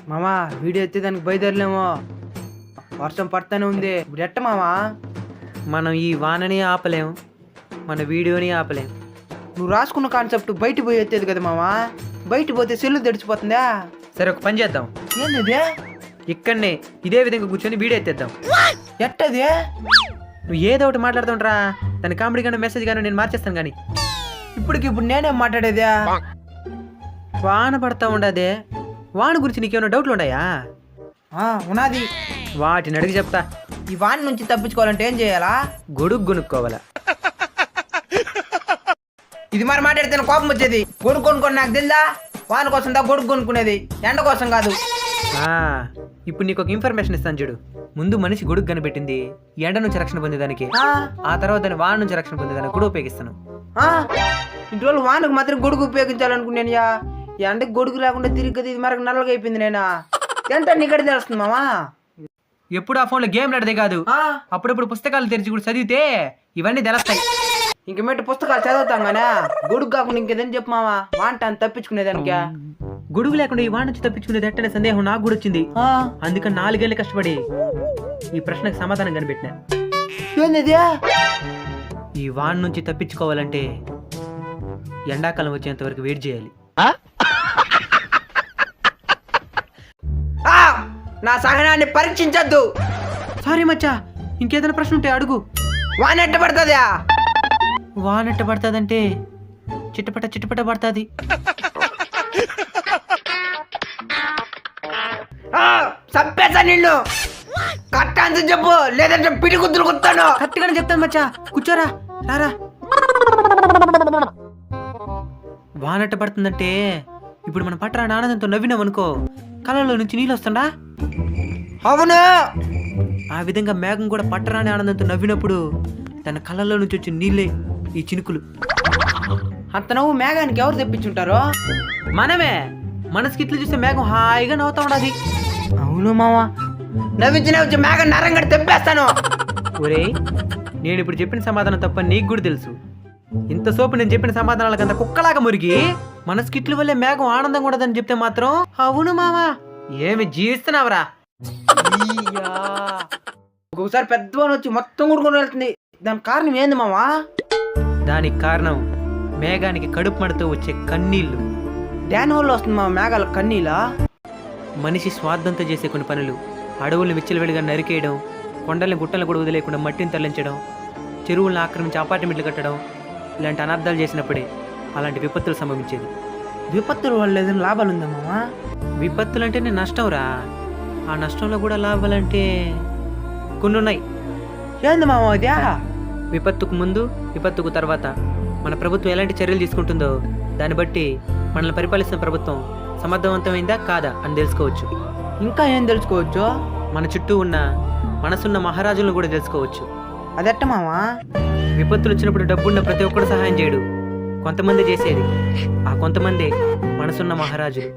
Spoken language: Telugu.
మామా వీడియో ఎత్తేదానికి బయలుదేరలేమో, వర్షం పడతానే ఉంది. ఇప్పుడు ఎట్ట మామా? మనం ఈ వానని ఆపలేం, మన వీడియోని ఆపలేం. నువ్వు రాసుకున్న కాన్సెప్ట్ బయట పోయి ఎత్తేది కదా మామా. బయట పోతే సెల్లు తెడిచిపోతుందా? సరే ఒక పని చేద్దాం, ఏంది ఇక్కడనే ఇదే విధంగా కూర్చొని వీడియో ఎత్తేద్దాం. ఎట్టది? నువ్వు ఏదో ఒకటి మాట్లాడుతుంటరా, దాని కామెడీ కానీ మెసేజ్ కానీ నేను మార్చేస్తాను. కానీ ఇప్పుడు నేనేం మాట్లాడేదా? వాన పడతా ఉండదే, వాన గురించి నీకేమైనా డౌట్లు ఉన్నాయా? ఉన్నది. వాటిని అడిగి చెప్తా. ఈ వాన నుంచి తప్పించుకోవాలంటే ఏం చేయాలా? గొడుగు కొనుక్కోవాలా. ఇది మరి మాట్లాడితే కోపం వచ్చేది. గొడుగు కొనుక్కొని నాకు తెలుదా? వాన కోసం గొడుగు కొనుక్కునేది, ఎండ కోసం కాదు. ఇప్పుడు నీకు ఒక ఇన్ఫర్మేషన్ ఇస్తాను చూడు. ముందు మనిషి గొడుగు కనిపెట్టింది ఎండ నుంచి రక్షణ పొందేదానికి, ఆ తర్వాత దాన్ని వాన నుంచి రక్షణ పొందేదానికి కూడా ఉపయోగిస్తాను. ఇంటి రోజులు వానకు మాత్రం గొడుగు ఉపయోగించాలనుకున్నాను. ఎండకి గొడుగు లేకుండా తిరిగి ఇది మరకు నల్లగా అయిపోయింది. నేనా ఎంత నీకడే తెలుస్తుంది మామా. ఎప్పుడు ఆ ఫోన్లో గేమ్ ఆడదే కాదు, అప్పుడప్పుడు పుస్తకాలు తెరిచి కూడా చదివితే ఇవన్నీ తెలుస్తాయి. ఇంకమెట్టి పుస్తకాలు చదువుతాం గానే గొడుగు కాకుండా ఇంకేదని చెప్పు మామా. వాంట తప్పించుకునేదానికా? గొడుగు లేకుండా ఈ వాన నుంచి తప్పించుకునేది ఎట్టనే సందేహం నాకు కూడా వచ్చింది. అందుకని 4 ఏళ్ళు కష్టపడి ఈ ప్రశ్నకు సమాధానం కనిపెట్టినా. ఏంది? ఈ వాన నుంచి తప్పించుకోవాలంటే ఎండాకాలం వచ్చేంత వరకు వెయిట్ చేయాలి. నా సహనాన్ని పరీక్షించద్దు. సారీ మచ్చా, ఇంకేదైనా ప్రశ్న ఉంటే అడుగు. వాన ఎట్ట పడుతుందా? వానెట్ట పడుతుందంటే చిట్టపట చిట్టపట పడుతుంది. చంపేసా నిన్ను. కట్టాంత చెప్పు, లేదంటే పిడి కుదురు కుత్తాను. కరెక్ట్గానే చెప్తాను మచ్చా, కూర్చోరా రారా. వానెట్ట పడుతుందంటే ఇప్పుడు మన పట్టరాని ఆనందంతో నవ్వినాం అనుకో, కళ్ళలో నుంచి నీళ్ళు వస్తుందా? అవును. ఆ విధంగా మేఘం కూడా పట్టరాని ఆనందంతో నవ్వినప్పుడు తన కళ్ళలో నుంచి వచ్చే నీళ్ళే ఈ చినుకులు. అంత నవ్వు మేఘానికి ఎవరు తెప్పించుంటారో? మనమే. మనసుకి ఇట్లా చూస్తే మేఘం హాయిగా నవ్వుతా ఉండదు. అవును మామా, నవ్వించి మేఘం నరంగా తెప్పేస్తాను. ఒరే, నేను ఇప్పుడు చెప్పిన సమాధానం తప్ప నీకు కూడా తెలుసు. ఇంత సోపు నేను చెప్పిన సమాధానాలకంత కుక్కలాగా మురిగి మనసుకి ఇట్ల వల్లే మేఘం ఆనందంగా ఉండదని చెప్తే మాత్రం అవును మామా ఏమి జీవిస్తున్నావురా. ఒక్కొక్కసారి పెద్దవాళ్ళు వచ్చి మొత్తం కొడుకొని వెళ్తుంది. దానికి కారణం ఏంది మామా? దానికి కారణం మేఘానికి కడుపు మడుతూ వచ్చే కన్నీళ్లు. దాని వల్ల వస్తుంది మా మేఘాల కన్నీలా? మనిషి స్వార్థంతో చేసే కొన్ని పనులు, అడవుల్ని విచ్చలవిడిగా నరికేయడం, కొండల్ని గుట్టలను కూడా వదిలేకుండా మట్టిని తరలించడం, చెరువులను ఆక్రమించి అపార్ట్మెంట్లు కట్టడం, ఇలాంటి అనర్థాలు చేసినప్పుడే అలాంటి విపత్తులు సంభవించేది. విపత్తుల వల్ల ఏదైనా లాభాలు ఉందా మామా? విపత్తులు అంటేనే నష్టం రా. ఆ నష్టంలో కూడా లాభాలంటే కొన్ని ఉన్నాయి. ఏంది మామా అది? విపత్తుకు ముందు, విపత్తుకు తర్వాత మన ప్రభుత్వం ఎలాంటి చర్యలు తీసుకుంటుందో దాన్ని బట్టి మనల్ని పరిపాలిస్తున్న ప్రభుత్వం సమర్థవంతమైందా కాదా అని తెలుసుకోవచ్చు. ఇంకా ఏం తెలుసుకోవచ్చు? మన చుట్టూ ఉన్న మనసున్న మహారాజులను కూడా తెలుసుకోవచ్చు. అదెట్ట మామా? విపత్తులు వచ్చినప్పుడు డబ్బున్న ప్రతి ఒక్కరు సహాయం చేయడు, కొంతమంది చేసేది. ఆ కొంతమంది మనసున్న మహారాజులు.